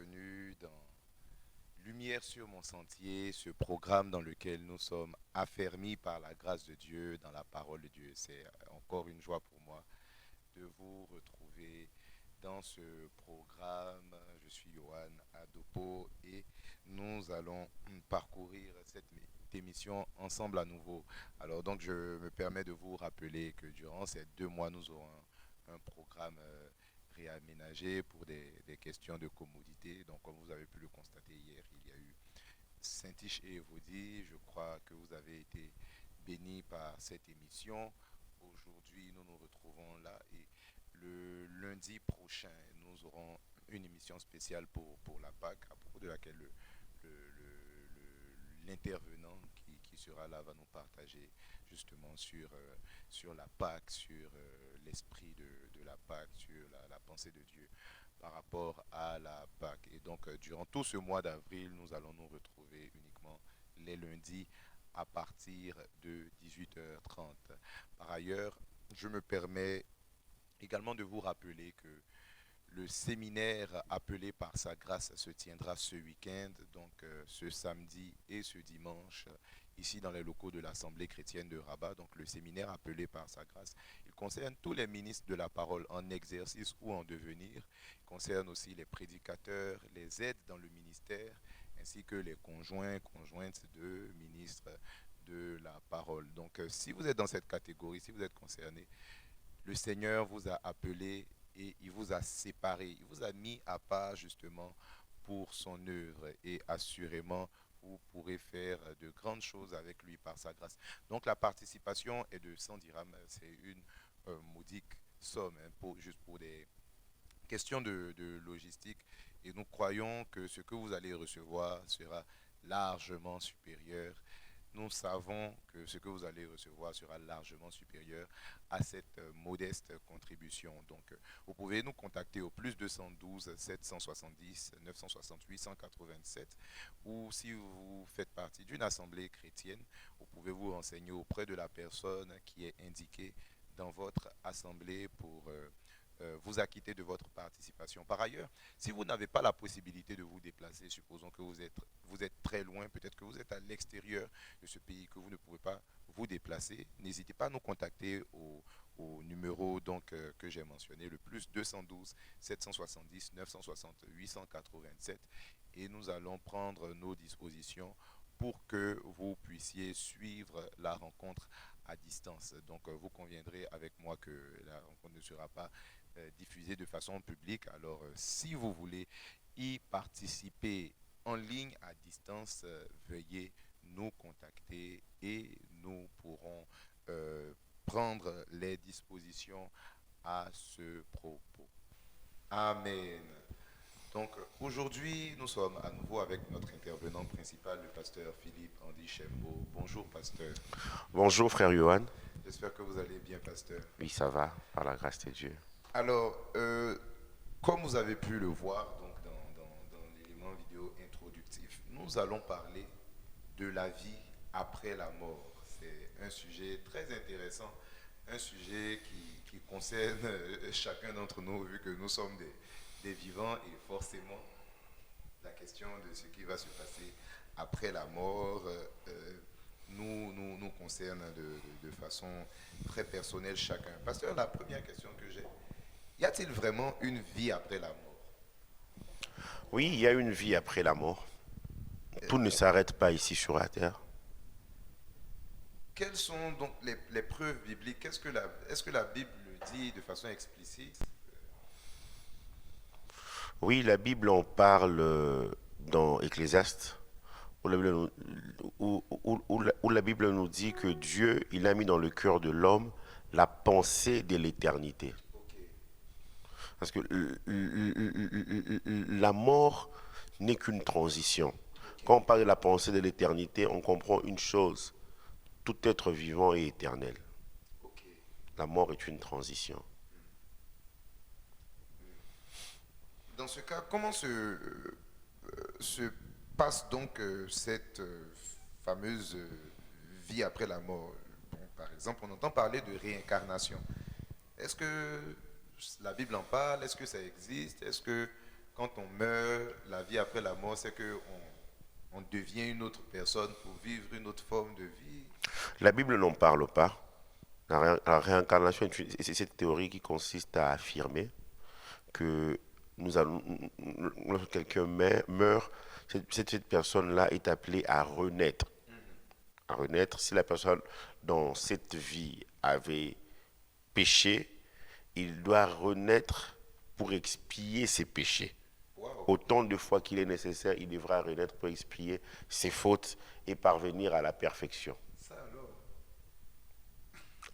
bienvenue dans Lumière sur mon sentier, ce programme dans lequel nous sommes affermis par la grâce de Dieu dans la parole de Dieu. C'est encore une joie pour moi de vous retrouver dans ce programme. Je suis Johan Adopo et nous allons parcourir cette émission ensemble à nouveau. Alors donc je me permets de vous rappeler que durant ces 2 mois, nous aurons un programme réaménagé pour des questions de commodité. Donc comme vous avez pu le constater hier, il y a eu Saint-Iche et Evodie. Je crois que vous avez été bénis par cette émission. Aujourd'hui, nous nous retrouvons là et le lundi prochain, nous aurons une émission spéciale pour la Pâque, à propos de laquelle l'intervenant qui sera là va nous partager justement sur la Pâque, sur l'esprit de la Pâque, sur la pensée de Dieu par rapport à la Pâque. Et donc, durant tout ce mois d'avril, nous allons nous retrouver uniquement les lundis à partir de 18h30. Par ailleurs, je me permets également de vous rappeler que le séminaire appelé par sa grâce se tiendra ce week-end, donc ce samedi et ce dimanche, ici dans les locaux de l'Assemblée chrétienne de Rabat. Donc le séminaire appelé par sa grâce, il concerne tous les ministres de la parole en exercice ou en devenir. Il concerne aussi les prédicateurs, les aides dans le ministère, ainsi que les conjoints, conjointes de ministres de la parole. Donc si vous êtes dans cette catégorie, si vous êtes concerné, le Seigneur vous a appelé et il vous a séparé, il vous a mis à part justement pour son œuvre et assurément vous pourrez faire de grandes choses avec lui par sa grâce. Donc la participation est de 100 dirhams, c'est une modique somme hein, juste pour des questions de logistique et nous croyons que ce que vous allez recevoir sera largement supérieur. Nous savons que ce que vous allez recevoir sera largement supérieur à cette modeste contribution. Donc, vous pouvez nous contacter au plus 212 770 968 187 ou si vous faites partie d'une assemblée chrétienne, vous pouvez vous renseigner auprès de la personne qui est indiquée dans votre assemblée pour vous acquitter de votre participation. Par ailleurs, si vous n'avez pas la possibilité de vous déplacer, supposons que vous êtes très loin, peut-être que vous êtes à l'extérieur de ce pays, que vous ne pouvez pas vous déplacer, n'hésitez pas à nous contacter au numéro donc, que j'ai mentionné, le plus 212 770 960 887 et nous allons prendre nos dispositions pour que vous puissiez suivre la rencontre à distance. Donc vous conviendrez avec moi que la rencontre ne sera pas diffusée de façon publique. Alors si vous voulez y participer en ligne à distance, veuillez nous contacter et nous pourrons prendre les dispositions à ce propos. Amen. Donc aujourd'hui, nous sommes à nouveau avec notre intervenant principal, le pasteur Philippe Andy Chembo. Bonjour pasteur. Bonjour frère Johan. J'espère que vous allez bien pasteur. Oui, ça va, par la grâce de Dieu. Alors, comme vous avez pu le voir donc dans l'élément vidéo introductif, nous allons parler de la vie après la mort. C'est un sujet très intéressant, un sujet qui concerne chacun d'entre nous, vu que nous sommes des vivants et forcément la question de ce qui va se passer après la mort nous concerne de façon très personnelle chacun. Pasteur, la première question que j'ai, y a-t-il vraiment une vie après la mort? Oui, il y a une vie après la mort. Tout ne s'arrête pas ici sur la terre. Quelles sont donc les preuves bibliques? Est-ce que la Bible le dit de façon explicite? Oui, la Bible en parle dans Ecclésiaste, où la Bible, où la Bible nous dit que Dieu, il a mis dans le cœur de l'homme la pensée de l'éternité. Ok, Parce que la mort n'est qu'une transition. ok, Quand on parle de la pensée de l'éternité, on comprend une chose. Tout être vivant est éternel. ok. La mort est une transition. Dans ce cas, comment se passe donc cette fameuse vie après la mort? Bon, par exemple, on entend parler de réincarnation. Est-ce que la Bible en parle? Est-ce que ça existe? Est-ce que quand on meurt, la vie après la mort, c'est que on devient une autre personne pour vivre une autre forme de vie. La Bible n'en parle pas. La réincarnation c'est cette théorie qui consiste à affirmer que nous allons, lorsque quelqu'un meurt, cette personne-là est appelée à renaître. À renaître, si la personne dans cette vie avait péché, il doit renaître pour expier ses péchés. Waouh, Autant de fois qu'il est nécessaire, il devra renaître pour expier ses fautes et parvenir à la perfection. ça alors.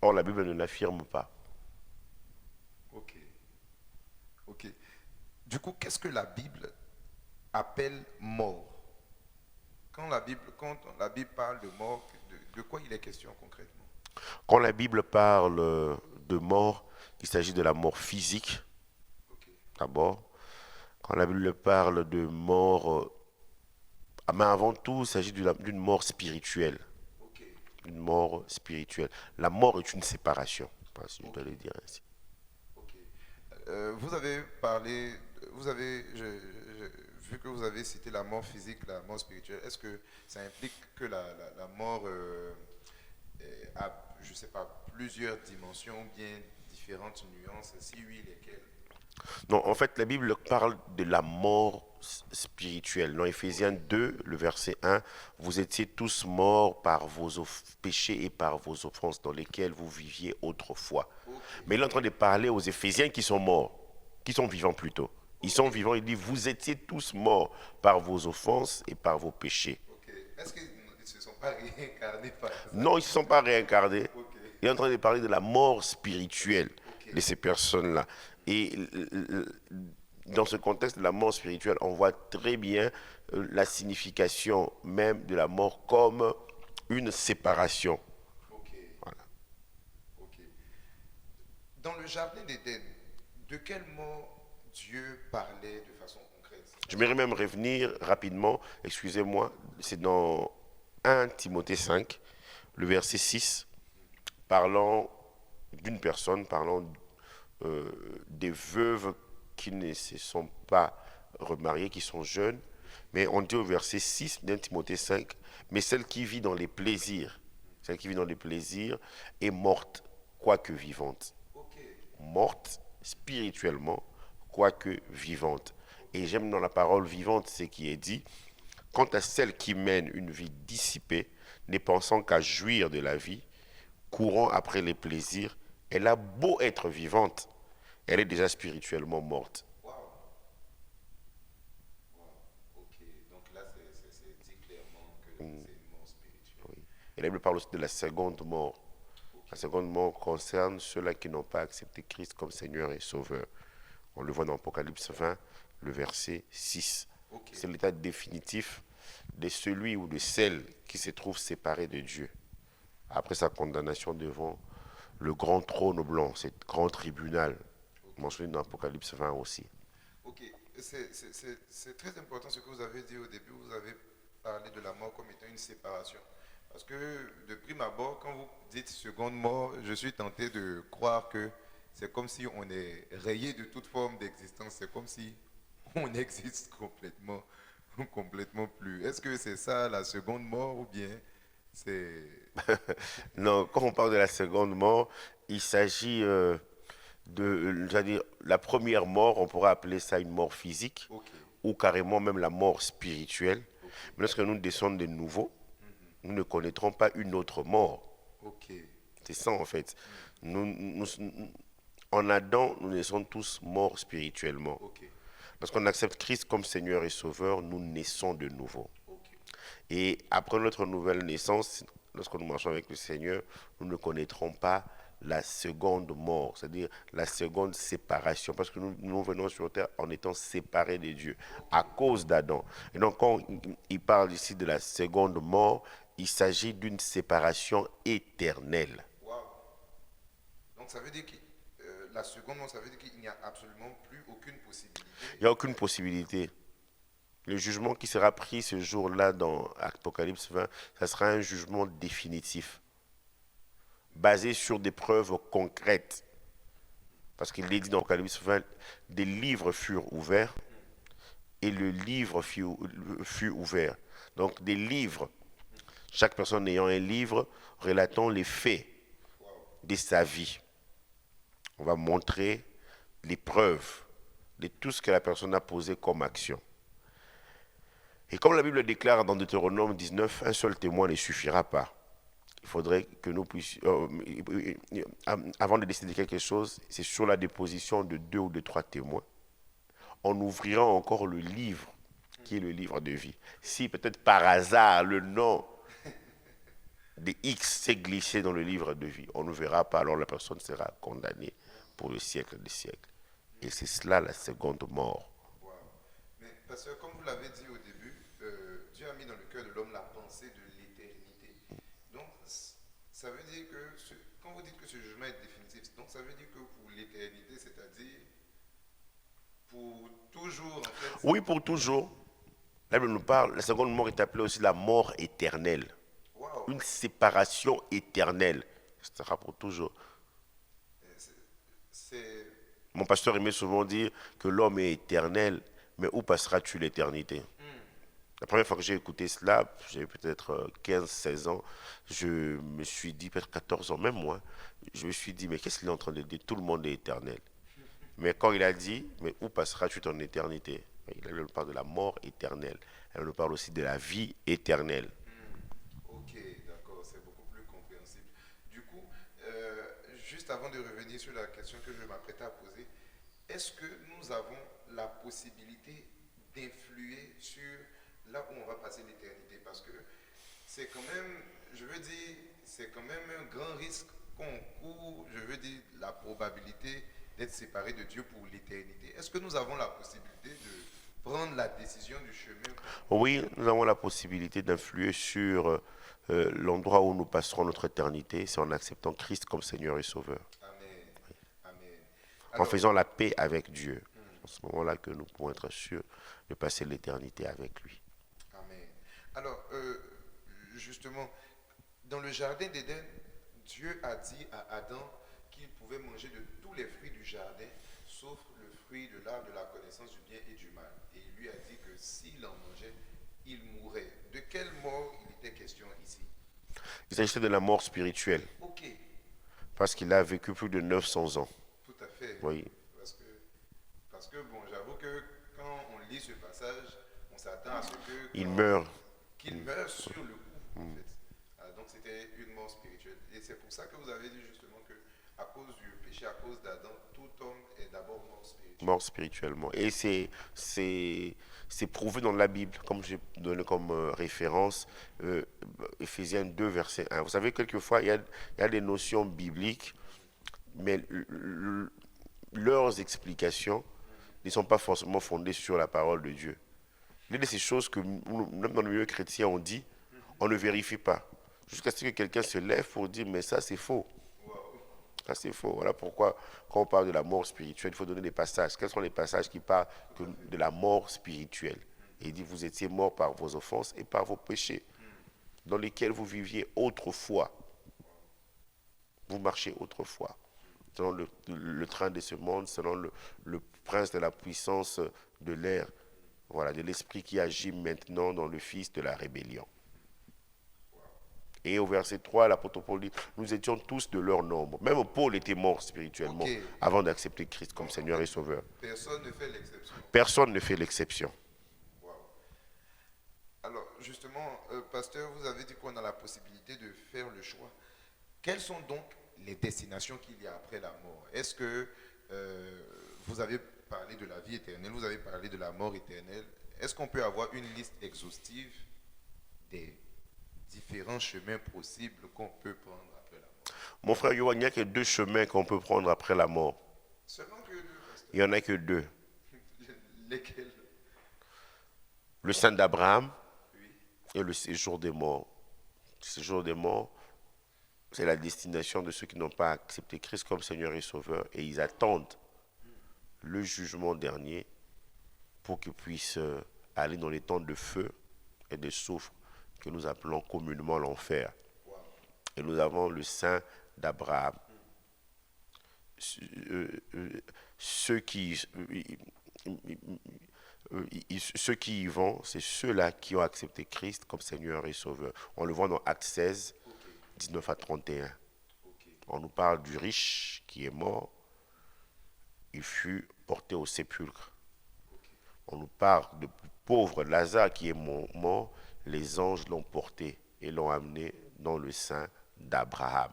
Or, la Bible ne l'affirme pas. Ok, ok. Du coup, qu'est-ce que la Bible appelle mort? Quand la Bible parle de mort, de quoi il est question concrètement? Quand la Bible parle de mort, il s'agit de la mort physique, Ok, d'abord. Quand la Bible parle de mort, mais avant tout, il s'agit d'une mort spirituelle. ok, Une mort spirituelle. La mort est une séparation, si je ok, dois le dire ainsi. ok. Vous avez parlé, vous avez, vu que vous avez cité la mort physique, la mort spirituelle, est-ce que ça implique que la mort a, je ne sais pas, plusieurs dimensions, bien différentes nuances? Si oui, lesquelles? Non, en fait, la Bible parle de la mort spirituelle. Dans Ok, Éphésiens 2, le verset 1, vous étiez tous morts par vos péchés et par vos offenses dans lesquelles vous viviez autrefois. ok, Mais il est en train de parler aux Éphésiens qui sont morts, qui sont vivants plutôt. Ils ok, sont vivants, il dit, vous étiez tous morts par vos offenses et par vos péchés. ok. Est-ce qu'ils ne se sont pas réincarnés par hasard? Non, ils ne se sont pas réincarnés. Ok, Il est en train de parler de la mort spirituelle ok, de ces personnes-là. Et dans ce contexte de la mort spirituelle, on voit très bien la signification même de la mort comme une séparation. ok, Voilà. ok. Dans le jardin d'Éden, de quel mort Dieu parlait de façon concrète? Je voudrais même revenir rapidement, excusez-moi, c'est dans 1 Timothée 5, le verset 6, parlant d'une personne, parlant euh, des veuves qui ne se sont pas remariées, qui sont jeunes. Mais on dit au verset 6 d'un Timothée 5, mais celle qui vit dans les plaisirs, celle qui vit dans les plaisirs est morte, quoique vivante. Ok, Morte spirituellement, quoique vivante. Et j'aime dans la parole vivante ce qui est dit, quant à celle qui mène une vie dissipée, ne pensant qu'à jouir de la vie, courant après les plaisirs, elle a beau être vivante, elle est déjà spirituellement morte. waouh, waouh, ok. Donc là, c'est dit clairement que c'est une mort spirituelle. Oui. Et la Bible parle aussi de la seconde mort. Ok, La seconde mort concerne ceux-là qui n'ont pas accepté Christ comme Seigneur et Sauveur. On le voit dans Apocalypse 20, le verset 6. ok, C'est l'état définitif de celui ou de celle qui se trouve séparé de Dieu après sa condamnation devant le grand trône blanc, ce grand tribunal ok, mentionné dans Apocalypse 20 aussi. ok. C'est très important ce que vous avez dit au début. Vous avez parlé de la mort comme étant une séparation. Parce que de prime abord, quand vous dites seconde mort, je suis tenté de croire que c'est comme si on est rayé de toute forme d'existence. C'est comme si on existe complètement, complètement plus. Est-ce que c'est ça la seconde mort ou bien c'est... Non, quand on parle de la seconde mort, il s'agit la première mort, on pourrait appeler ça une mort physique Ok, ou carrément même la mort spirituelle. ok, Mais lorsque nous descendons de nouveau, nous ne connaîtrons pas une autre mort. ok, C'est ça en fait. En Adam, nous naissons tous morts spirituellement. ok, Lorsqu'on accepte Christ comme Seigneur et Sauveur, nous naissons de nouveau. ok, Et après notre nouvelle naissance, lorsque nous marchons avec le Seigneur, nous ne connaîtrons pas la seconde mort, c'est-à-dire la seconde séparation, parce que nous venons sur terre en étant séparés de Dieu à cause d'Adam. Et donc quand il parle ici de la seconde mort, il s'agit d'une séparation éternelle. waouh. Donc ça veut dire que la seconde mort, ça veut dire qu'il n'y a absolument plus aucune possibilité. Il n'y a aucune possibilité. Le jugement qui sera pris ce jour-là dans Apocalypse 20, ça sera un jugement définitif, basé sur des preuves concrètes. Parce qu'il est dit dans Apocalypse 20, des livres furent ouverts et le livre fut ouvert. Donc des livres, chaque personne ayant un livre relatant les faits de sa vie. On va montrer les preuves de tout ce que la personne a posé comme action. Et comme la Bible déclare dans Deutéronome 19, un seul témoin ne suffira pas. Il faudrait que nous puissions, avant de décider quelque chose, c'est sur la déposition de 2 ou de 3 témoins. On ouvrira encore le livre, qui est le livre de vie. Si peut-être par hasard le nom de X s'est glissé dans le livre de vie, on ne verra pas, alors la personne sera condamnée pour le siècle des siècles. Et c'est cela la seconde mort. Wow. Mais parce que comme vous l'avez dit au début, Dieu a mis dans le cœur de l'homme la pensée de l'éternité. Donc, ça veut dire que, quand vous dites que ce jugement est définitif, donc ça veut dire que pour l'éternité, c'est-à-dire pour toujours, en fait. Oui, pour toujours. La Bible nous parle, la seconde mort est appelée aussi la mort éternelle. Wow. Une séparation éternelle. Ce sera pour toujours. C'est Mon pasteur aimait souvent dire que l'homme est éternel, mais où passeras-tu l'éternité? La première fois que j'ai écouté cela, j'avais peut-être 15-16 ans, je me suis dit, peut-être 14 ans, même moi, je me suis dit, mais qu'est-ce qu'il est en train de dire? Tout le monde est éternel. Mais quand il a dit, mais où passeras-tu ton éternité? Il nous parle de la mort éternelle. Elle nous parle aussi de la vie éternelle. ok, d'accord, c'est beaucoup plus compréhensible. Du coup, juste avant de revenir sur la question que je m'apprêtais à poser, est-ce que nous avons la possibilité d'influer sur là où on va passer l'éternité? Parce que c'est quand même, je veux dire, c'est quand même un grand risque qu'on court, je veux dire, la probabilité d'être séparé de Dieu pour l'éternité. Est-ce que nous avons la possibilité de prendre la décision du chemin? Oui, nous avons la possibilité d'influer sur l'endroit où nous passerons notre éternité, c'est en acceptant Christ comme Seigneur et Sauveur, Amen. Amen. en Alors, faisant la paix avec Dieu. C'est à ce moment-là que nous pouvons être sûrs de passer l'éternité avec lui. amen. Alors, justement, dans le jardin d'Éden, Dieu a dit à Adam qu'il pouvait manger de tous les fruits du jardin, sauf le fruit de l'arbre de la connaissance du bien et du mal. Et il lui a dit que s'il en mangeait, il mourrait. De quelle mort il était question ici? Il s'agissait de la mort spirituelle, Ok, parce qu'il a vécu plus de 900 ans. tout à fait. Oui. Parce que, bon, j'avoue que quand on lit ce passage, on s'attend à ce que Il meurt. qu'il meure sur le coup, en fait. Donc c'était une mort spirituelle. Et c'est pour ça que vous avez dit justement que à cause du péché, à cause d'Adam, tout homme est d'abord mort spirituellement. Mort spirituellement. Et c'est prouvé dans la Bible, comme j'ai donné comme référence, Éphésiens 2, verset 1. Vous savez, quelquefois, il y a des notions bibliques, mais leurs explications ne sont pas forcément fondées sur la parole de Dieu. L'une de ces choses que même dans le milieu chrétien on dit, on ne vérifie pas. Jusqu'à ce que quelqu'un se lève pour dire, mais ça c'est faux. Ça c'est faux. Voilà pourquoi quand on parle de la mort spirituelle, il faut donner des passages. Quels sont les passages qui parlent de la mort spirituelle? Et il dit, vous étiez morts par vos offenses et par vos péchés, dans lesquels vous viviez autrefois. Vous marchez autrefois. Selon le train de ce monde, selon le prince de la puissance de l'air. Voilà, de l'esprit qui agit maintenant dans le fils de la rébellion. Et au verset 3, l'apôtre Paul dit, nous étions tous de leur nombre. Même Paul était mort spirituellement Ok. avant d'accepter Christ comme Seigneur et Sauveur. Personne ne fait l'exception. Personne ne fait l'exception. Wow. Alors, justement, pasteur, vous avez dit qu'on a la possibilité de faire le choix. Quelles sont donc les destinations qu'il y a après la mort? Est-ce que vous avez parlé de la vie éternelle, vous avez parlé de la mort éternelle? Est-ce qu'on peut avoir une liste exhaustive des différents chemins possibles qu'on peut prendre après la mort? Mon frère Yohan, il n'y a que 2 chemins qu'on peut prendre après la mort. Seulement que deux, pasteur. Il n'y en a que 2. Lesquels? Le sein d'Abraham Oui. et le séjour des morts. Le séjour des morts, c'est la destination de ceux qui n'ont pas accepté Christ comme Seigneur et Sauveur. Et ils attendent le jugement dernier pour qu'ils puissent aller dans les temps de feu et de soufre que nous appelons communément l'enfer. Wow. Et nous avons le sein d'Abraham. Ceux qui ceux qui y vont, c'est ceux-là qui ont accepté Christ comme Seigneur et Sauveur. On le voit dans Actes 16, Ok, 19 à 31. ok. On nous parle du riche qui est mort, il fut porté au sépulcre. On nous parle du pauvre Lazare qui est mort, les anges l'ont porté et l'ont amené dans le sein d'Abraham.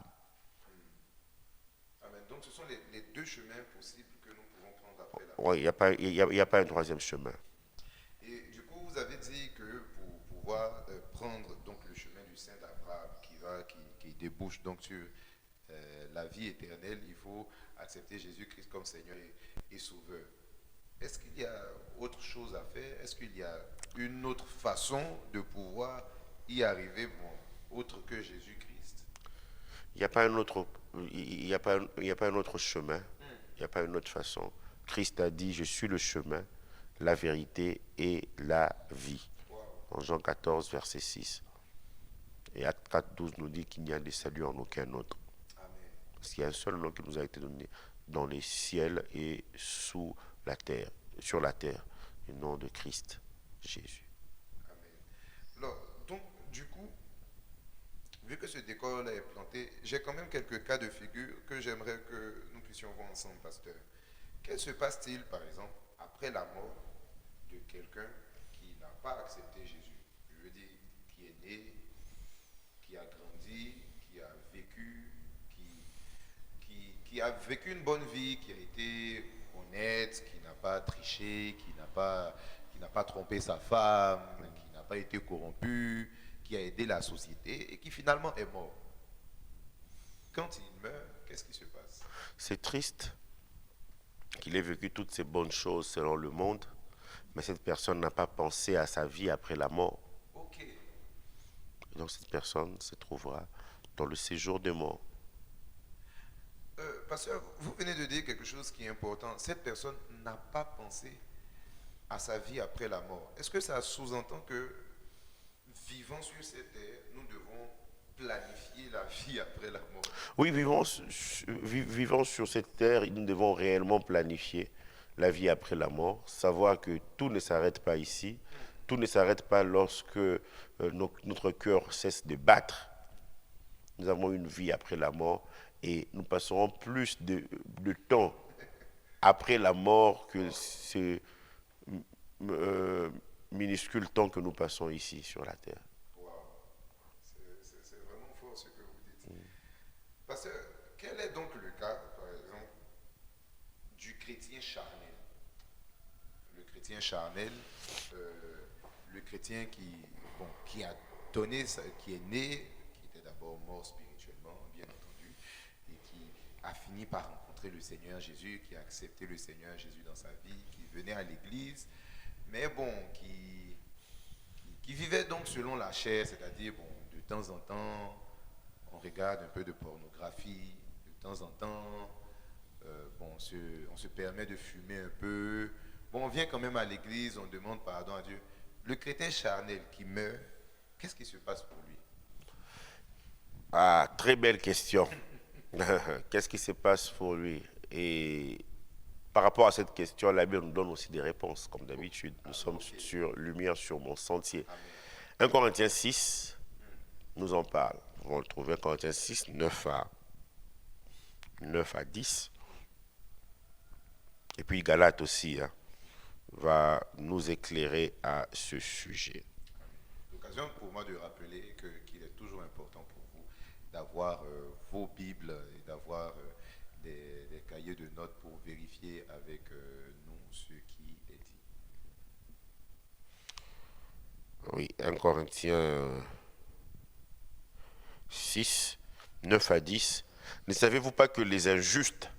Amen. Donc ce sont les deux chemins possibles que nous pouvons prendre après la Ouais, mort. il n'y a, pas- y a pas un troisième chemin. Et du coup, vous avez dit que pour pouvoir prendre donc le chemin du Saint d'Abraham qui débouche donc sur la vie éternelle, il faut accepter Jésus-Christ comme Seigneur et Sauveur. Est-ce qu'il y a autre chose à faire? Est-ce qu'il y a une autre façon de pouvoir y arriver, bon, autre que Jésus-Christ? Il n'y a pas un autre, il y a pas un autre chemin. Il n'y a pas une autre façon. Christ a dit, je suis le chemin, la vérité et la vie. Wow. En Jean 14, verset 6. Et Acte 4, 12 nous dit qu'il n'y a de salut en aucun autre. Amen. Parce qu'il y a un seul nom qui nous a été donné dans les ciels et sous la terre, sur la terre, le nom de Christ, Jésus. Amen. Alors, donc, du coup, vu que ce décor-là est planté, j'ai quand même quelques cas de figure que j'aimerais que nous puissions voir ensemble, pasteur. Qu'est-ce se passe-t-il, par exemple, après la mort de quelqu'un qui n'a pas accepté Jésus? Je veux dire, qui est né, qui a grandi, qui a vécu, qui a vécu une bonne vie, qui a été honnête, qui n'a pas triché, qui n'a pas trompé sa femme, qui n'a pas été corrompu, qui a aidé la société et qui finalement est mort. Quand il meurt, qu'est-ce qui se passe? C'est triste qu'il ait vécu toutes ces bonnes choses selon le monde, mais cette personne n'a pas pensé à sa vie après la mort. Ok. Et donc cette personne se trouvera dans le séjour des morts. Pasteur, vous venez de dire quelque chose qui est important. Cette personne n'a pas pensé à sa vie après la mort. Est-ce que ça sous-entend que vivant sur cette terre, nous devons planifier la vie après la mort? Oui, vivant sur cette terre, nous devons réellement planifier la vie après la mort, savoir que tout ne s'arrête pas ici, tout ne s'arrête pas lorsque notre cœur cesse de battre. Nous avons une vie après la mort et nous passerons plus de temps après la mort que ce euh, minuscule temps que nous passons ici sur la terre. Wow. C'est vraiment fort ce que vous dites. Parce que quel est donc le cas, par exemple, du chrétien charnel? Le chrétien charnel, le chrétien qui a donné, qui est né, qui était d'abord mort spirituellement, bien entendu, et qui a fini par rencontrer le Seigneur Jésus, qui a accepté le Seigneur Jésus dans sa vie, qui venait à l'église, mais bon, qui vivait donc selon la chair, c'est-à-dire, bon, de temps en temps, on regarde un peu de pornographie, de temps en temps, bon, on se permet de fumer un peu. Bon, on vient quand même à l'église, on demande pardon à Dieu. Le chrétien charnel qui meurt, qu'est-ce qui se passe pour lui? Ah, très belle question. Qu'est-ce qui se passe pour lui? Et par rapport à cette question, la Bible nous donne aussi des réponses, comme d'habitude. Nous sommes ok. sur lumière sur mon sentier. Amen. 1 Corinthiens 6 nous en parle. Vous allez le trouver 1 Corinthiens 6, 9 à 10. Et puis Galate aussi va nous éclairer à ce sujet. L'occasion pour moi de rappeler qu'il est toujours important pour vous d'avoir vos Bibles et d'avoir des cahiers de notes pour vérifier avec nous ce qui est dit. Oui, 1 Corinthiens 6, 9 à 10. Ne savez-vous pas que les injustes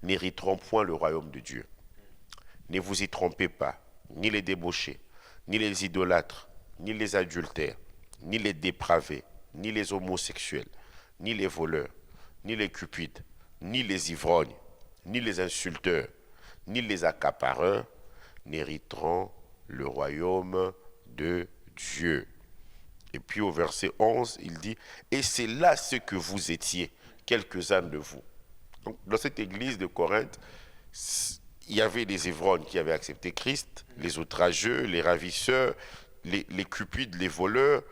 n'hériteront point le royaume de Dieu? Ne vous y trompez pas, ni les débauchés, ni les idolâtres, ni les adultères, ni les dépravés, ni les homosexuels, ni les voleurs, ni les cupides, ni les ivrognes, ni les insulteurs, ni les accapareurs n'hériteront le royaume de Dieu. Et puis au verset 11, il dit, et c'est là ce que vous étiez, quelques-uns de vous. Donc, dans cette église de Corinthe, il y avait les ivrognes qui avaient accepté Christ, les outrageux, les ravisseurs, les cupides, les voleurs,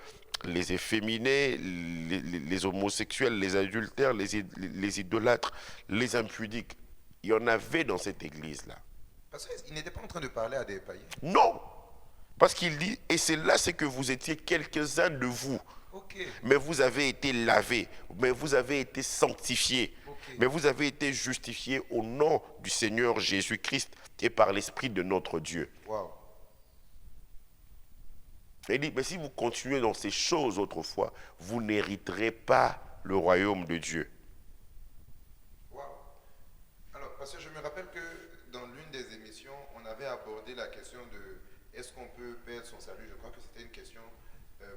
les efféminés, les homosexuels, les adultères, les idolâtres, les impudiques. Il y en avait dans cette église-là. Parce qu'il n'était pas en train de parler à des païens. Non, parce qu'il dit, et c'est là c'est que vous étiez quelques-uns de vous. Ok, Mais vous avez été lavés, mais vous avez été sanctifiés, ok. mais vous avez été justifiés au nom du Seigneur Jésus-Christ et par l'Esprit de notre Dieu. Waouh. Il dit, mais si vous continuez dans ces choses autrefois, vous n'hériterez pas le royaume de Dieu. Waouh. Alors, parce que je me rappelle que dans l'une des émissions, on avait abordé la question de est-ce qu'on peut perdre son salut? Je crois que c'était une question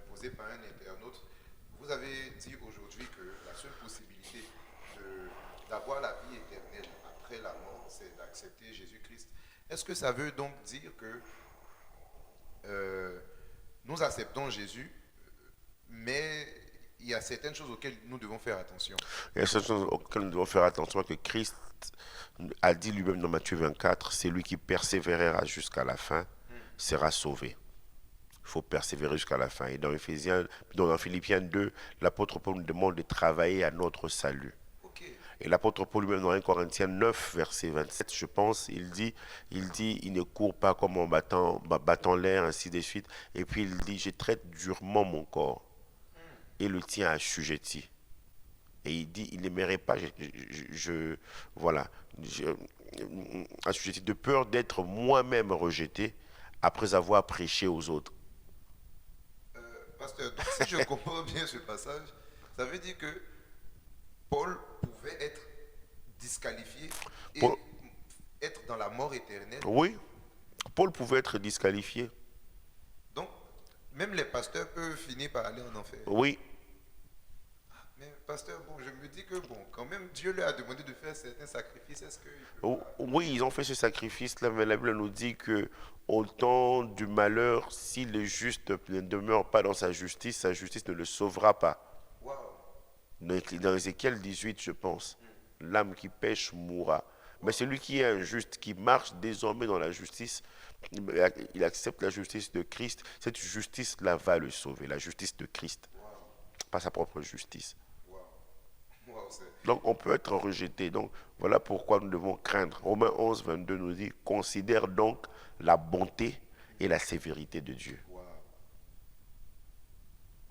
posée par un internaute. Vous avez dit aujourd'hui que la seule possibilité d'avoir la vie éternelle après la mort, c'est d'accepter Jésus-Christ. Est-ce que ça veut donc dire que nous acceptons Jésus, mais il y a certaines choses auxquelles nous devons faire attention? Il y a certaines choses auxquelles nous devons faire attention, que Christ a dit lui-même dans Matthieu 24, c'est lui qui persévérera jusqu'à la fin, sera sauvé. Il faut persévérer jusqu'à la fin. Et dans Philippiens 2, l'apôtre Paul nous demande de travailler à notre salut. Ok. Et l'apôtre Paul lui-même dans 1 Corinthiens 9, verset 27, je pense, il dit, il ne court pas comme en battant l'air, ainsi de suite. Et puis il dit, je traite durement mon corps et le tien assujetti. Et il dit, il n'aimerait pas, assujetti de peur d'être moi-même rejeté après avoir prêché aux autres. Pasteur, donc si je comprends bien ce passage, ça veut dire que Paul pouvait être disqualifié et Paul- être dans la mort éternelle. Oui, Paul pouvait être disqualifié. Donc, même les pasteurs peuvent finir par aller en enfer. Oui, Mais pasteur, bon, je me dis que bon, quand même, Dieu leur a demandé de faire certains sacrifices. Est-ce que oui, ils ont fait ce sacrifice-là, mais la Bible nous dit que au temps du malheur, si le juste ne demeure pas dans sa justice ne le sauvera pas. waouh, Dans Ézéchiel 18, je pense, l'âme qui pêche mourra. Mais celui qui est injuste, qui marche désormais dans la justice, il accepte la justice de Christ, cette justice-là va le sauver, la justice de Christ, pas sa propre justice. waouh, waouh, c'est Donc on peut être rejeté. Donc voilà pourquoi nous devons craindre. Romains 11, 22 nous dit, considère donc la bonté et la sévérité de Dieu. waouh.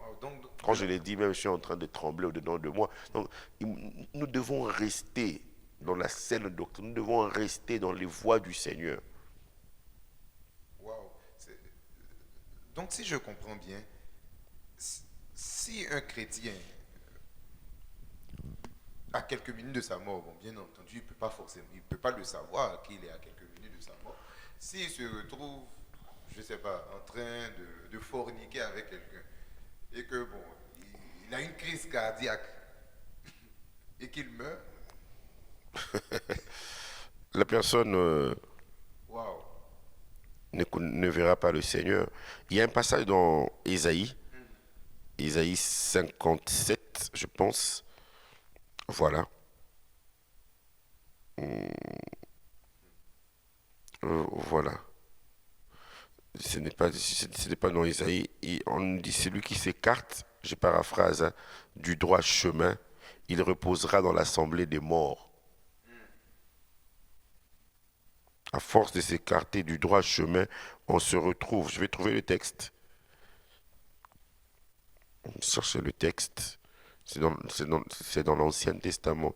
Waouh, donc, Quand je l'ai dit, même je suis en train de trembler au-dedans de moi. Donc nous devons rester dans la saine doctrine, nous devons rester dans les voies du Seigneur. waouh, donc si je comprends bien, si un chrétien à quelques minutes de sa mort, bon, bien entendu, il ne peut pas forcément, il peut pas le savoir qu'il est à quelques minutes de sa mort. S'il se retrouve, je ne sais pas, en train de forniquer avec quelqu'un et que bon, il a une crise cardiaque et qu'il meurt, La personne waouh, ne verra pas le Seigneur. Il y a un passage dans Ésaïe 57, je pense. Voilà. Voilà. Ce n'est pas dans Ésaïe. Et on nous dit, celui qui s'écarte, je paraphrase, hein, du droit chemin, il reposera dans l'assemblée des morts. À force de s'écarter du droit chemin, on se retrouve. Je vais trouver le texte. Cherchez le texte. C'est dans l'Ancien Testament.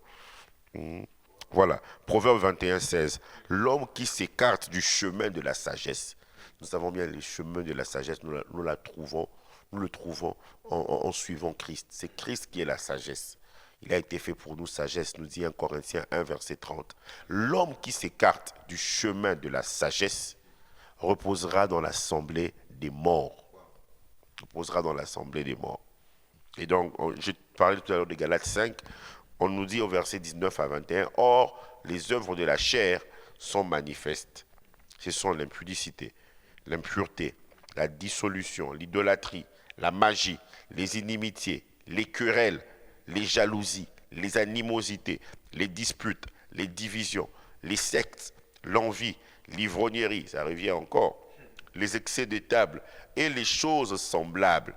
Voilà. Proverbe 21, 16. L'homme qui s'écarte du chemin de la sagesse. Nous savons bien les chemins de la sagesse, nous le trouvons en suivant Christ. C'est Christ qui est la sagesse. Il a été fait pour nous sagesse, nous dit 1 Corinthiens 1, verset 30. L'homme qui s'écarte du chemin de la sagesse reposera dans l'assemblée des morts. Reposera dans l'assemblée des morts. Et donc, j'ai parlé tout à l'heure de Galates 5, on nous dit au verset 19 à 21, « Or, les œuvres de la chair sont manifestes. Ce sont l'impudicité, l'impureté, la dissolution, l'idolâtrie, la magie, les inimitiés, les querelles, les jalousies, les animosités, les disputes, les divisions, les sectes, l'envie, l'ivrognerie, ça revient encore, les excès de table et les choses semblables.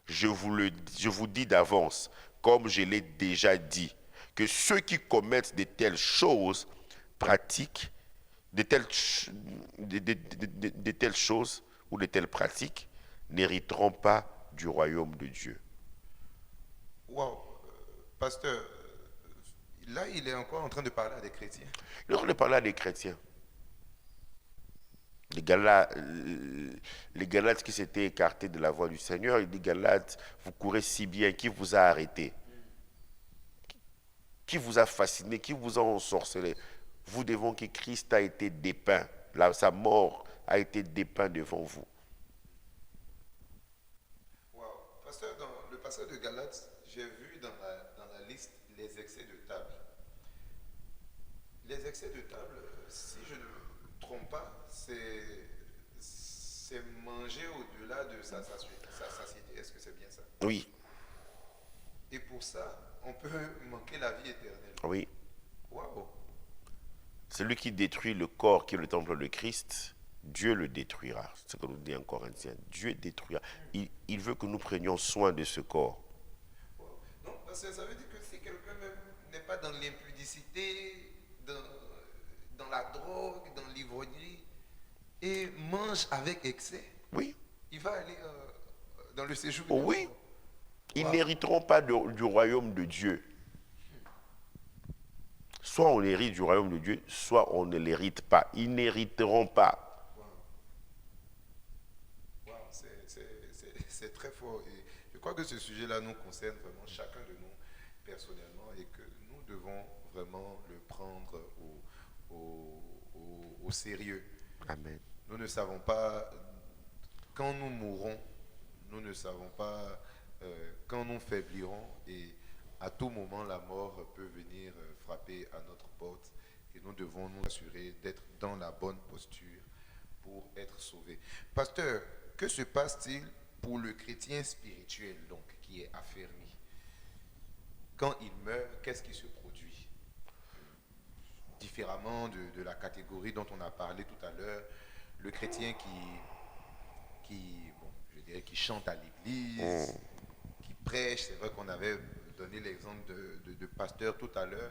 Je vous dis d'avance, comme je l'ai déjà dit, que ceux qui commettent de telles choses pratiquent de telles choses ou de telles pratiques n'hériteront pas du royaume de Dieu. Wow, pasteur, là il est encore en train de parler à des chrétiens. Il est en train de parler à des chrétiens. Les Galates qui s'étaient écartés de la voie du Seigneur, il dit Galates, vous courez si bien, qui vous a arrêté? Qui vous a fasciné? Qui vous a ensorcelé? Vous devant que Christ a été dépeint, sa mort a été dépeinte devant vous. Wow. Pasteur, dans le passage de Galates, j'ai vu dans la liste les excès de table. Les excès de table, si je ne me trompe pas, c'est manger au-delà de sa satiété. Est-ce que c'est bien ça? Oui, Et pour ça, on peut manquer la vie éternelle. oui. Waouh! Celui qui détruit le corps qui est le temple de Christ, Dieu le détruira. C'est ce que nous dit en Corinthiens. Dieu détruira. Il veut que nous prenions soin de ce corps. Wow. Non, parce que ça veut dire que si quelqu'un même n'est pas dans l'impudicité, dans la drogue, dans l'ivrognerie, et mange avec excès, Oui, il va aller dans le séjour. oh oui. Ils Wow. n'hériteront pas du royaume de Dieu. Soit on hérite du royaume de Dieu, soit on ne l'hérite pas. Ils n'hériteront pas. Wow, c'est très fort. Et je crois que ce sujet-là nous concerne vraiment chacun de nous personnellement et que nous devons vraiment le prendre au sérieux. Amen. Nous ne savons pas quand nous mourrons, nous ne savons pas quand nous faiblirons et à tout moment la mort peut venir frapper à notre porte et nous devons nous assurer d'être dans la bonne posture pour être sauvés. Pasteur, que se passe-t-il pour le chrétien spirituel donc qui est affermi? Quand il meurt, qu'est-ce qui se produit? Différemment de la catégorie dont on a parlé tout à l'heure, le chrétien bon, je dirais, qui chante à l'église, qui prêche, c'est vrai qu'on avait donné l'exemple de pasteur tout à l'heure,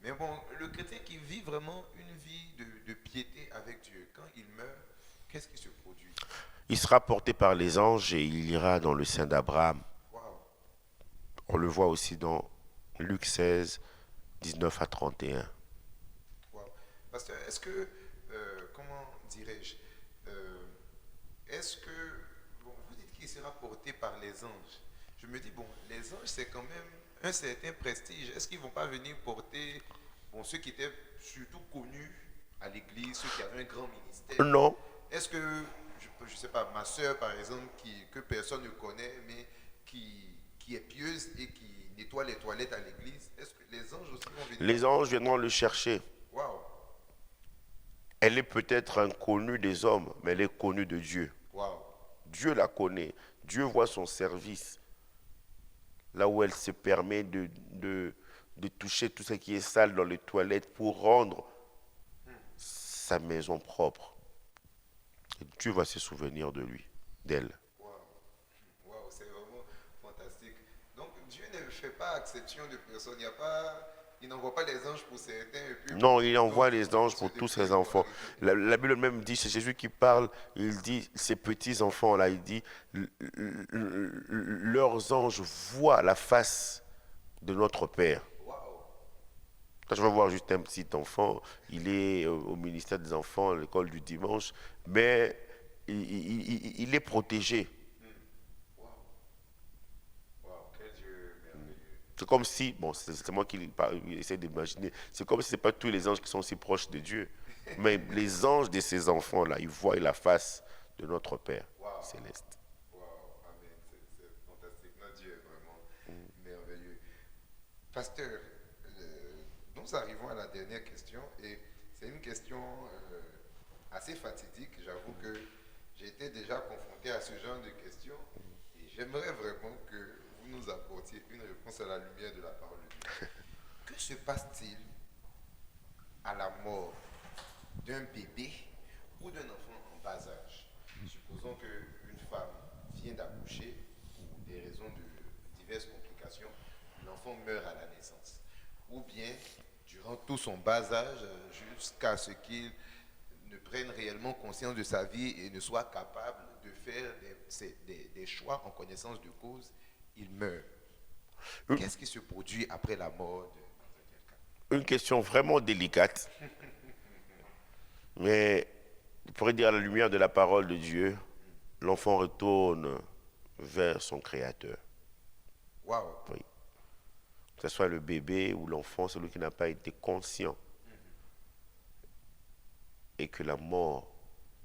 mais bon, le chrétien qui vit vraiment une vie de piété avec Dieu, quand il meurt, qu'est-ce qui se produit? Il sera porté par les anges et il ira dans le sein d'Abraham. Wow. On le voit aussi dans Luc 16, 19 à 31. Wow. Pasteur, est-ce que, comment dirais-je, est-ce que, bon, vous dites qu'il sera porté par les anges. Je me dis, bon, les anges, c'est quand même un certain prestige. Est-ce qu'ils ne vont pas venir porter, bon, ceux qui étaient surtout connus à l'église, ceux qui avaient un grand ministère? Non, Est-ce que, je ne sais pas, ma soeur, par exemple, que personne ne connaît, mais qui est pieuse et qui nettoie les toilettes à l'église, est-ce que les anges aussi vont venir? les anges viendront le chercher. Waouh, Elle est peut-être inconnue des hommes, mais elle est connue de Dieu. waouh, Dieu la connaît. Dieu voit son service. Là où elle se permet de toucher tout ce qui est sale dans les toilettes pour rendre sa maison propre. Et Dieu va se souvenir de lui, d'elle. waouh, waouh, c'est vraiment fantastique. Donc Dieu ne fait pas exception de personne. Il n'envoie pas les anges pour certains et puis Non, pour il d'autres, envoie les anges ceux pour de tous pied ses pour enfants. arriver. La Bible même dit, c'est Jésus qui parle, il dit, ces petits enfants-là, il dit, leurs anges voient la face de notre Père. Waouh, Quand je vais voir juste un petit enfant, il est au ministère des enfants, à l'école du dimanche, mais il est protégé. waouh, waouh, quel Dieu merveilleux. C'est comme si, bon, c'est moi qui essaie d'imaginer, c'est comme si ce n'est pas tous les anges qui sont si proches de Dieu, mais les anges de ces enfants-là, ils voient la face de notre Père Waouh. céleste. Waouh, amen, c'est fantastique. Notre Dieu est vraiment merveilleux. Pasteur, nous arrivons à la dernière question et c'est une question assez fatidique. J'avoue que j'ai été déjà confronté à ce genre de questions et j'aimerais vraiment que vous nous apportiez une réponse à la lumière de la parole de Dieu. Que se passe-t-il à la mort? d'un bébé ou d'un enfant en bas âge. Supposons qu'une femme vient d'accoucher pour des raisons de diverses complications, l'enfant meurt à la naissance. Ou bien, durant tout son bas âge, jusqu'à ce qu'il ne prenne réellement conscience de sa vie et ne soit capable de faire des choix en connaissance de cause, il meurt. Qu'est-ce qui se produit après la mort de quelqu'un? Une question vraiment délicate, mais on pourrait dire à la lumière de la parole de Dieu, l'enfant retourne vers son Créateur. Waouh! Oui. Que ce soit le bébé ou l'enfant, celui qui n'a pas été conscient et que la mort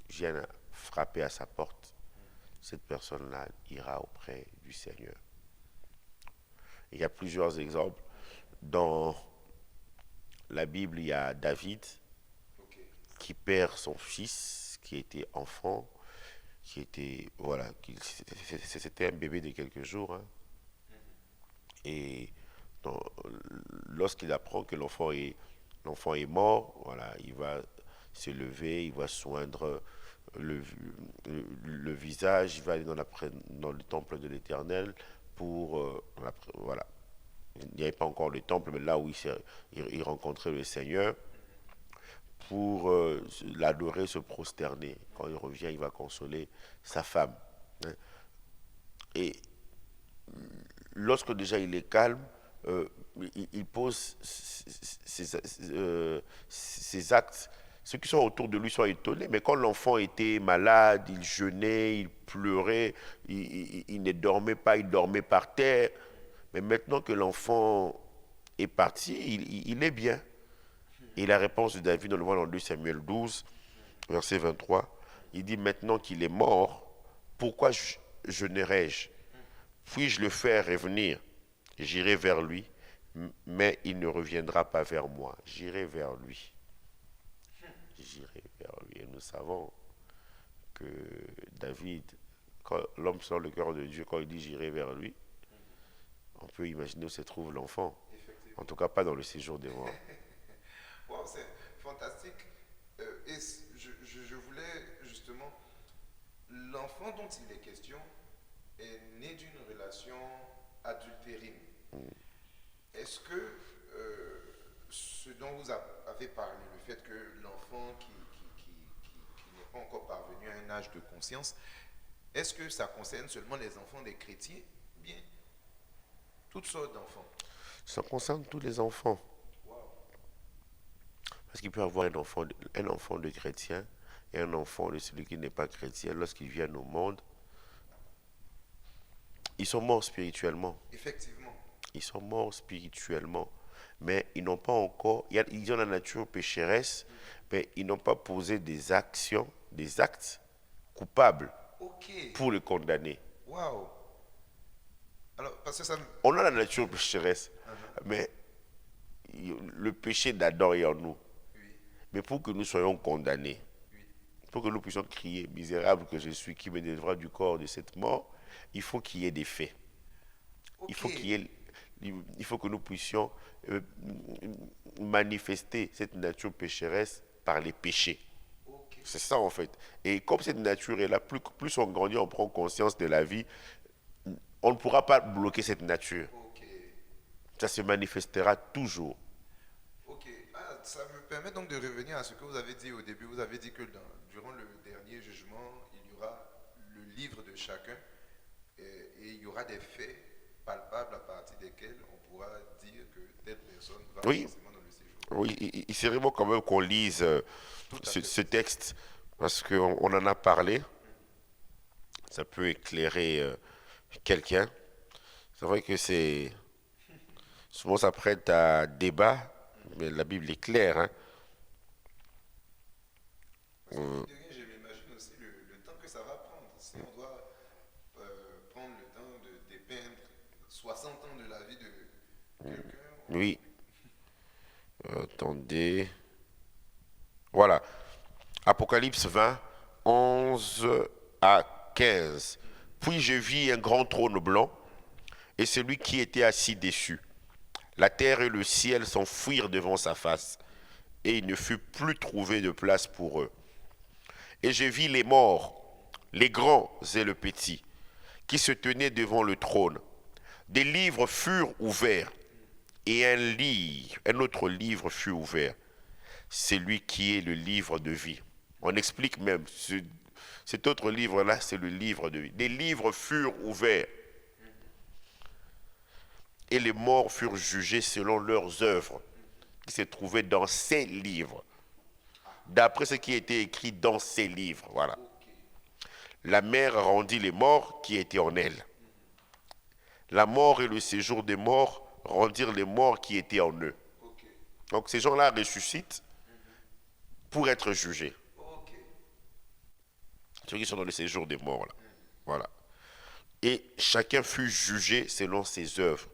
vienne frapper à sa porte, cette personne-là ira auprès du Seigneur. Il y a plusieurs exemples. Dans la Bible, il y a David qui perd son fils, qui était enfant, qui était, voilà, c'était un bébé de quelques jours. Hein. Et lorsqu'il apprend que l'enfant est mort, voilà, il va se lever, il va soindre le visage, il va aller dans le temple de l'Éternel pour, voilà, il n'y avait pas encore le temple, mais là où il rencontrait le Seigneur, pour l'adorer, se prosterner. Quand il revient, il va consoler sa femme. Hein. Et lorsque déjà il est calme, il pose ses actes. Ceux qui sont autour de lui sont étonnés, mais quand l'enfant était malade, il jeûnait, il pleurait, il ne dormait pas, il dormait par terre. Mais maintenant que l'enfant est parti, il est bien. Et la réponse de David, on le voit dans 2 Samuel 12, verset 23, il dit, maintenant qu'il est mort, pourquoi jeûnerai-je? Puis-je le faire revenir? J'irai vers lui, mais il ne reviendra pas vers moi. J'irai vers lui. J'irai vers lui. Et nous savons que David, quand l'homme sort le cœur de Dieu, quand il dit j'irai vers lui, on peut imaginer où se trouve l'enfant. En tout cas, pas dans le séjour des morts. Wow, c'est fantastique. Et je voulais justement, l'enfant dont il est question est né d'une relation adultérine. Est-ce que ce dont vous avez parlé, le fait que l'enfant qui n'est pas encore parvenu à un âge de conscience, est-ce que ça concerne seulement les enfants des chrétiens? Bien, toutes sortes d'enfants. Ça concerne tous les enfants. Parce qu'il peut y avoir un enfant de chrétien et un enfant de celui qui n'est pas chrétien. Lorsqu'ils viennent au monde, ils sont morts spirituellement. Effectivement. Ils sont morts spirituellement. Mais ils n'ont pas encore... Ils ont la nature pécheresse, mais ils n'ont pas posé des actions, des actes coupables pour le condamner. Waouh. Alors, parce que ça... On a la nature pécheresse, mais le péché d'Adam est en nous. Mais pour que nous soyons condamnés, pour que nous puissions crier, misérable que je suis, qui me délivrera du corps de cette mort, il faut qu'il y ait des faits. Il faut que nous puissions manifester cette nature pécheresse par les péchés. C'est ça en fait. Et comme cette nature est là, plus on grandit, on prend conscience de la vie, on ne pourra pas bloquer cette nature. Ça se manifestera toujours. Ça me permet donc de revenir à ce que vous avez dit au début. Vous avez dit que durant le dernier jugement, il y aura le livre de chacun et il y aura des faits palpables à partir desquels on pourra dire que telle personne va forcément dans le séjour. Oui, il serait bon quand même qu'on lise ce texte parce qu'on en a parlé. Ça peut éclairer quelqu'un. C'est vrai que souvent ça prête à débat. Mais la Bible est claire. Hein? Je m'imagine aussi le temps que ça va prendre. Si on doit prendre le temps de dépeindre 60 ans de la vie de quelqu'un. Oui. Attendez. Voilà. Apocalypse 20, 11 à 15. Puis je vis un grand trône blanc et celui qui était assis dessus. La terre et le ciel s'enfuirent devant sa face, et il ne fut plus trouvé de place pour eux. Et je vis les morts, les grands et le petit, qui se tenaient devant le trône. Des livres furent ouverts, et un autre livre fut ouvert. C'est lui qui est le livre de vie. On explique même, cet autre livre-là, c'est le livre de vie. Des livres furent ouverts, et les morts furent jugés selon leurs œuvres, qui se trouvaient dans ces livres, d'après ce qui était écrit dans ces livres. Voilà. La mer rendit les morts qui étaient en elle. La mort et le séjour des morts rendirent les morts qui étaient en eux. Donc ces gens-là ressuscitent pour être jugés. Ceux qui sont dans le séjour des morts, là. Voilà. Et chacun fut jugé selon ses œuvres.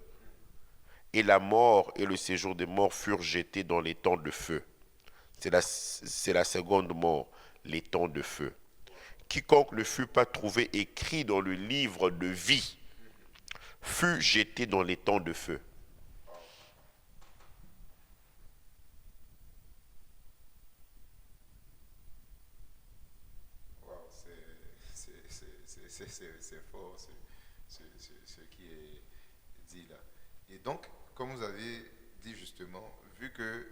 Et la mort et le séjour des morts furent jetés dans les temps de feu. C'est la seconde mort, les temps de feu. Quiconque ne fut pas trouvé écrit dans le livre de vie fut jeté dans les temps de feu. Wow, c'est fort ce qui est dit là. Et donc, comme vous avez dit justement, vu que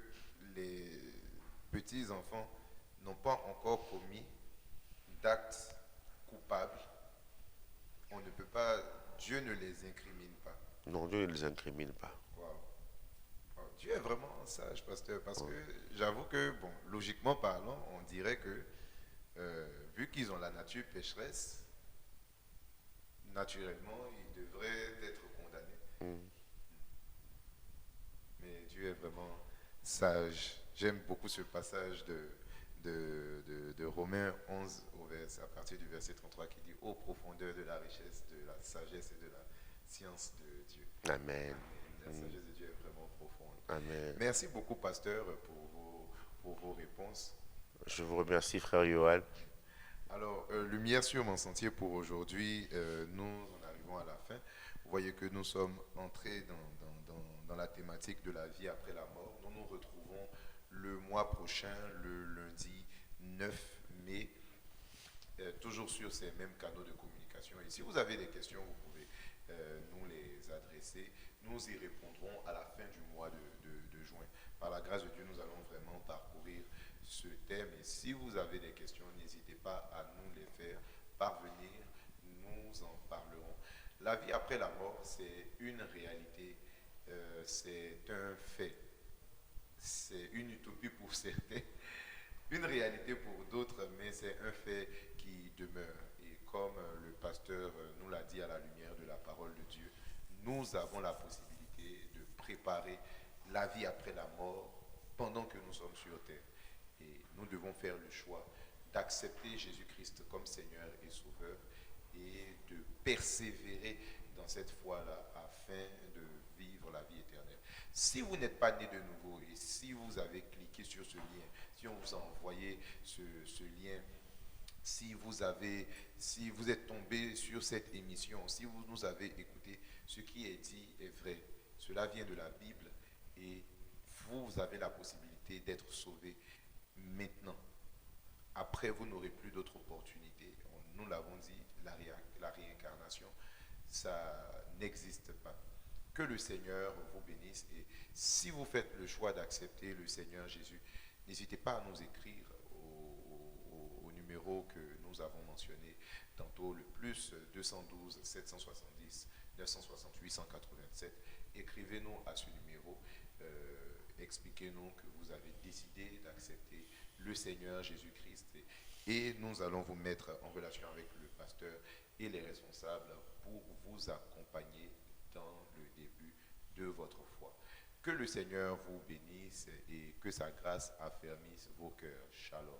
les petits-enfants n'ont pas encore commis d'actes coupables, on ne peut pas, Dieu ne les incrimine pas. Non, Dieu ne les incrimine pas. Wow. Wow. Dieu est vraiment sage, pasteur, parce Ouais. que j'avoue que, bon, logiquement parlant, on dirait que, vu qu'ils ont la nature pécheresse, naturellement, ils devraient être condamnés. Mm. Mais Dieu est vraiment sage. J'aime beaucoup ce passage de Romains 11 à partir du verset 33 qui dit ô profondeur de la richesse, de la sagesse et de la science de Dieu. Amen. La sagesse de Dieu est vraiment profonde. Amen. Merci beaucoup, pasteur, pour vos réponses. Je vous remercie, frère Johan. Alors, lumière sur mon sentier pour aujourd'hui, nous en arrivons à la fin. Vous voyez que nous sommes entrés dans la thématique de la vie après la mort. Nous nous retrouvons le mois prochain, le lundi 9 mai, toujours sur ces mêmes canaux de communication. Et si vous avez des questions, vous pouvez nous les adresser. Nous y répondrons à la fin du mois de juin. Par la grâce de Dieu, nous allons vraiment parcourir ce thème. Et si vous avez des questions, n'hésitez pas à nous les faire parvenir. Nous en parlerons. La vie après la mort, c'est une réalité, c'est un fait. C'est une utopie pour certains, une réalité pour d'autres, mais c'est un fait qui demeure. Et comme le pasteur nous l'a dit à la lumière de la parole de Dieu, nous avons la possibilité de préparer la vie après la mort pendant que nous sommes sur terre. Et nous devons faire le choix d'accepter Jésus-Christ comme Seigneur et Sauveur et de persévérer dans cette foi-là afin de vivre la vie éternelle. Si vous n'êtes pas né de nouveau et si vous avez cliqué sur ce lien, si on vous a envoyé ce lien, si vous êtes tombé sur cette émission, si vous nous avez écouté, ce qui est dit est vrai. Cela vient de la Bible et vous avez la possibilité d'être sauvé maintenant. Après, vous n'aurez plus d'autres opportunités. Nous l'avons dit, la réincarnation, ça n'existe pas. Que le Seigneur vous bénisse. Et si vous faites le choix d'accepter le Seigneur Jésus, n'hésitez pas à nous écrire au numéro que nous avons mentionné tantôt, le plus 212 770 968 187. Écrivez-nous à ce numéro. Expliquez-nous que vous avez décidé d'accepter le Seigneur Jésus-Christ et nous allons vous mettre en relation avec le pasteur et les responsables pour vous accompagner dans le début de votre foi. Que le Seigneur vous bénisse et que sa grâce affermisse vos cœurs. Shalom.